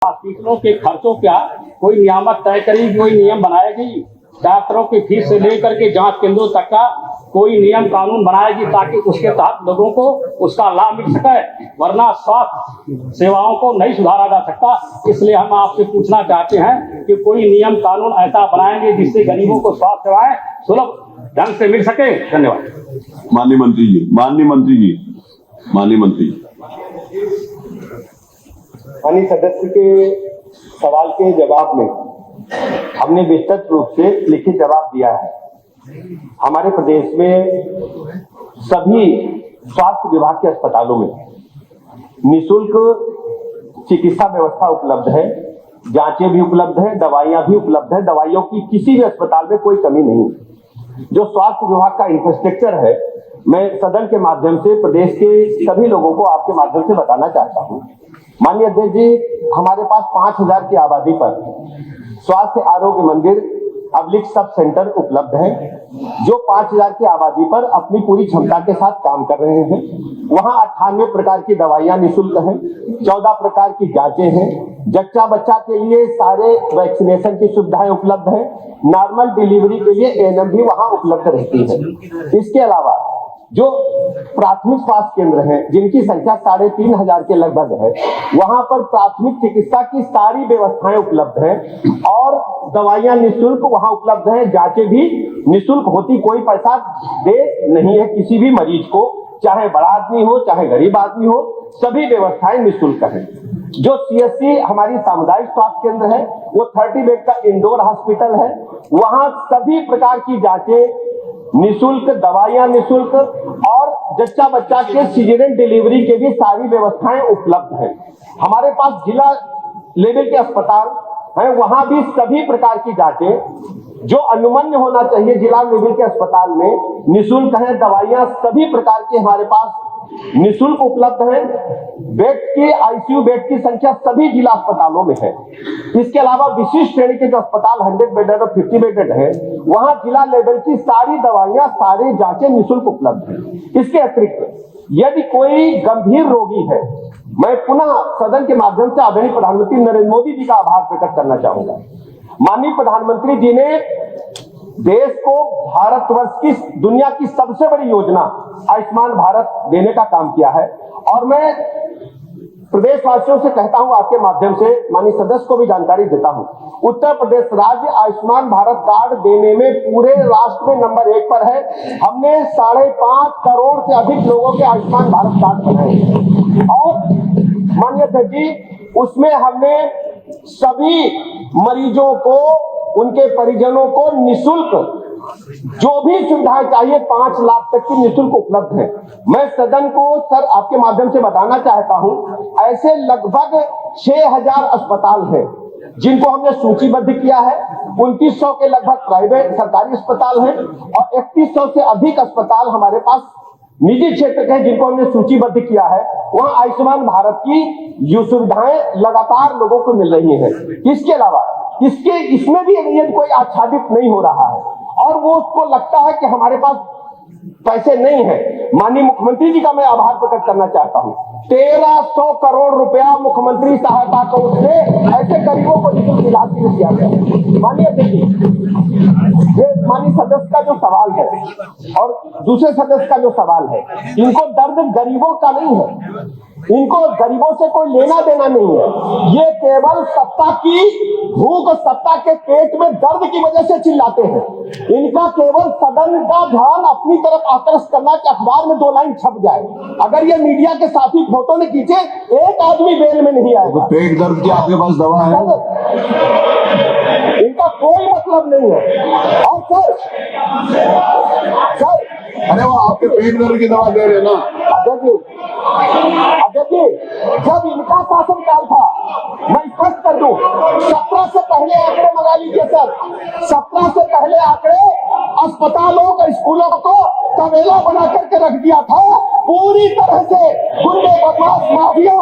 हॉस्पिटलों के खर्चों का कोई नियामक तय करेगी, कोई नियम बनाएगी। डॉक्टरों की फीस से लेकर के जांच केंद्रों तक का कोई नियम कानून बनाएगी ताकि उसके तहत लोगों को उसका लाभ मिल सके, वरना स्वास्थ्य सेवाओं को नहीं सुधारा जा सकता। इसलिए हम आपसे पूछना चाहते हैं कि कोई नियम कानून ऐसा बनाएंगे जिससे गरीबों को स्वास्थ्य सेवाएं सुलभ ढंग से मिल सके। धन्यवाद। माननीय मंत्री जी, माननीय मंत्री जी, माननीय मंत्री। माननीय सदस्य के सवाल के जवाब में हमने विस्तृत रूप से लिखित जवाब दिया है। हमारे प्रदेश में सभी स्वास्थ्य विभाग के अस्पतालों में निःशुल्क चिकित्सा व्यवस्था उपलब्ध है, जांचें भी उपलब्ध है, दवाइयां भी उपलब्ध है। दवाइयों की किसी भी अस्पताल में कोई कमी नहीं है। जो स्वास्थ्य विभाग का इंफ्रास्ट्रक्चर है, मैं सदन के माध्यम से प्रदेश के सभी लोगों को आपके माध्यम से बताना चाहता हूं। माननीय अध्यक्ष जी, हमारे पास 5000 की आबादी पर स्वास्थ्य आरोग्य मंदिर पब्लिक सब सेंटर उपलब्ध है, जो 5000 की आबादी पर अपनी पूरी क्षमता के साथ काम कर रहे हैं। वहां 98 प्रकार की दवाइयां निःशुल्क हैं, 14 प्रकार की जांचें हैं, जच्चा बच्चा के लिए सारे वैक्सीनेशन की सुविधाएं उपलब्ध हैं, नॉर्मल डिलीवरी के लिए एएनएम भी वहां उपलब्ध रहती है। इसके अलावा जो प्राथमिक स्वास्थ्य केंद्र हैं, जिनकी संख्या 3500 के लगभग है, वहां पर प्राथमिक चिकित्सा की सारी व्यवस्थाएं उपलब्ध हैं और दवाइयां निःशुल्क वहां उपलब्ध हैं, जांचें भी निःशुल्क होती, कोई पैसा दे नहीं है किसी भी मरीज को, चाहे बड़ा आदमी हो चाहे गरीब आदमी हो, सभी व्यवस्थाएं निःशुल्क हैं। जो सीएससी हमारी सामुदायिक स्वास्थ्य केंद्र है, वो 30 बेड का इंडोर हॉस्पिटल है, वहां सभी प्रकार की जांचें निःशुल्क, दवाइयां निःशुल्क और जच्चा बच्चा के सीजरियन डिलीवरी के भी सारी व्यवस्थाएं उपलब्ध हैं। हमारे पास जिला लेवल के अस्पताल हैं, वहां भी सभी प्रकार की जांचें जो अनुमन्य होना चाहिए जिला लेवल के अस्पताल में निःशुल्क है। दवाइयां सभी प्रकार की हमारे पास निःशुल्क उपलब्ध है। बेड की आईसीयू बेड की संख्या सभी जिला अस्पतालों में है। इसके अलावा विशिष्ट श्रेणी के जो अस्पताल 100 बेडेड और 50 बेडेड है, वहां जिला लेवल की सारी दवाइयां सारी जांचें निःशुल्क उपलब्ध है। इसके अतिरिक्त यदि कोई गंभीर रोगी है, मैं पुनः सदन के माध्यम से आदरणीय प्रधानमंत्री नरेंद्र मोदी जी का आभार प्रकट करना चाहूंगा। माननीय प्रधानमंत्री जी ने देश को भारतवर्ष की दुनिया की सबसे बड़ी योजना आयुष्मान भारत देने का काम किया है और मैं प्रदेशवासियों से कहता हूं, आपके माध्यम से माननीय सदस्य को भी जानकारी देता हूं, उत्तर प्रदेश राज्य आयुष्मान भारत कार्ड देने में पूरे राष्ट्र में नंबर 1 पर है। हमने 5.5 करोड़ से अधिक लोगों के आयुष्मान भारत कार्ड बनाए और माननीय अध्यक्ष जी, उसमें हमने सभी मरीजों को, उनके परिजनों को निःशुल्क जो भी सुविधाएं चाहिए 5 लाख तक की निःशुल्क उपलब्ध है। मैं सदन को सर आपके माध्यम से बताना चाहता हूं, ऐसे लगभग 6000 अस्पताल हैं जिनको हमने सूचीबद्ध किया है। 2900 के लगभग प्राइवेट सरकारी अस्पताल हैं और 3100 से अधिक अस्पताल हमारे पास निजी क्षेत्र के हैं जिनको हमने सूचीबद्ध किया है। वहां आयुष्मान भारत की जो सुविधाएं लगातार लोगों को मिल रही हैं। इसके अलावा इसमें भी यदि कोई आच्छादित नहीं हो रहा है और वो उसको लगता है कि हमारे पास पैसे नहीं है, माननीय मुख्यमंत्री जी का मैं आभार प्रकट करना चाहता हूं। 1300 करोड़ रुपया मुख्यमंत्री सहायता कोष से ऐसे गरीबों को निःशुल्क इलाज के लिए दिया गया। माननीय अध्यक्ष जी, ये माननीय सदस्य का जो सवाल है और दूसरे सदस्य का जो सवाल है, इनको दर्द गरीबों का नहीं है, इनको गरीबों से कोई लेना देना नहीं है। ये केवल सत्ता की भूख, सत्ता के पेट में दर्द की वजह से चिल्लाते हैं। इनका केवल सदन का ध्यान अपनी तरफ आकर्षित करना कि अखबार में 2 लाइन छप जाए। अगर ये मीडिया के साथी फोटो ने खींचे, एक आदमी बेल में नहीं आएगा। पेट दर्द की आपके पास दवा है? इनका कोई मतलब नहीं है। और सर अरे वो आपके पेट दर्द की दवा दे रहे ना। अध्यक्ष जी, जब इनका शासनकाल था, मैं स्पष्ट कर दूं, 17 से पहले आंकड़े मंगा लीजिए सर। 17 से पहले आंकड़े अस्पतालों का, स्कूलों को तबेला बना करके रख दिया था। पूरी तरह से गुंडे बदमाश माफिया